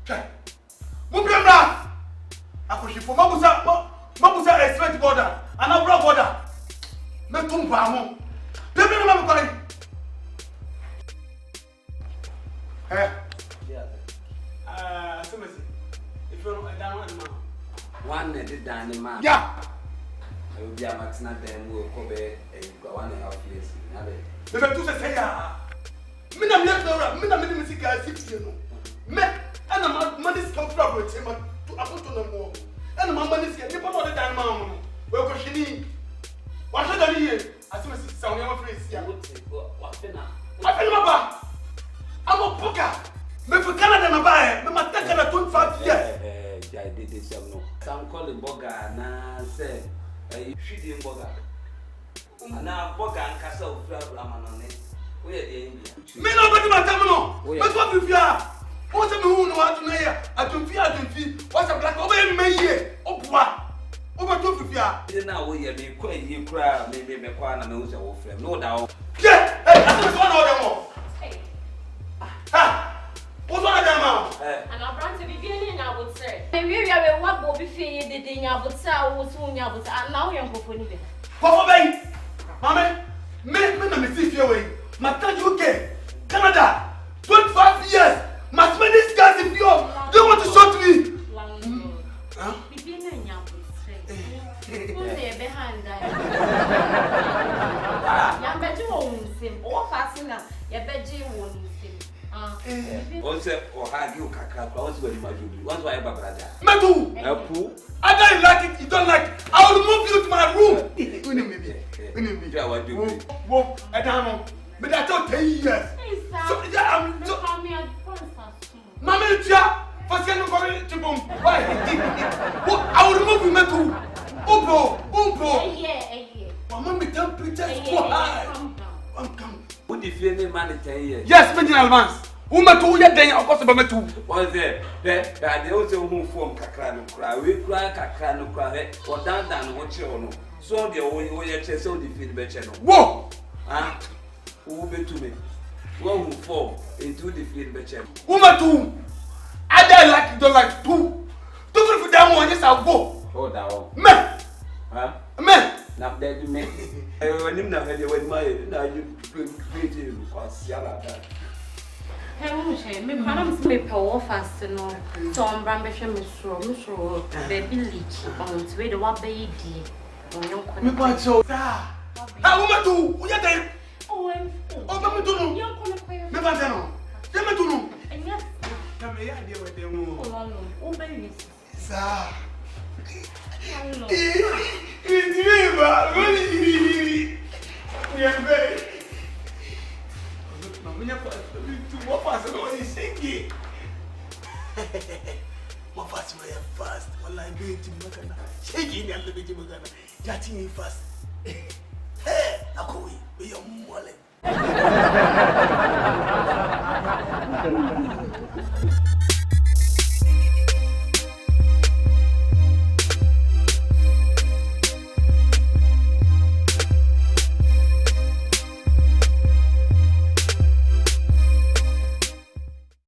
Check. Mumbremra. Akoshi for mabusa expect border. Anabra border. Metumpa mo. Baby no ma calling. Eh. Yeah. Somebody. If you don't down one did down in man. Yeah. I will be a Maxina then will cover 1.5 years. Bebe tu se say ya. Mina mleka mina musika asipie no. Me ana money come from it ma to apoto no mo. Ana money sia ni papa de dan ma mo. We ko hwini. Wa hwe da ni ye. Asime si sa onye ma free sia. Wa fena. Ma fena ba. Amo poka. Me for Canada na ba e. Me ma take na 25 years. I did this no. Some call him Boga na say shooting Boga. Na Boga and Castle Flama on it. We are the India. Me no body ma tam no. Me so fifia. What's a moon what to know? I don't feel. What's a black over me here? Opa. Over to fifia. Now we are being quite you cry, maybe me kwana me uza wo frame. No doubt. Yeah, hey, that's one of them. Hey. Ha. What's one of them? And I'm trying to be being in I would say. And we are what will be feared the thing I would say, I would soon, and now you're going to be. Papa Bay, Mamma, me see your way. Mata UK, Canada, 25 years. Must many guys if you they want to shot me. Huh? Be being in your would say. Behind that. Young Betty won't seem or fastener, your Betty won't seem. Also, or have you Kaka, also very much. Once I ever brother. Metu! I don't like it, you don't like it. I will move you to my room. I don't know. But I told 10 years. So, yeah, I'm so. Mamma, for sending for it to boom. Why? I will remove you, Metu. Umpo. Mamma, the temperature is so high. I'm coming. Would you feel me money 10 years? Yes, spend in advance. Metu, you're there, of course, about Metu. Was there? That they also move from Kakrano cry. We cry Kakrano cry or down what you know. So the way chest on the field better. Whoa! Ah, who be to me? One who fall into the field better. Metu! I don't like it, don't like two. Don't for that one, yes, I'll go. Oh, that one. Man! Huh? Man! Now that you make. When you know when my now you create him or Sierra. Me panam me power fast no. So I'm brambisha me so baby leak on its way to what baby. Me quite so. How Metu? Who you there? Oh, Metu no. Me ba no. You Metu no. And yes. Come here, idea with them. Oh, baby. Sir. Hello. What fast are you singing? What fast are you fast? Well, I'm going to Magana. Shaking and the Magana. Chatting fast. Hey, Akoi, be your wallet.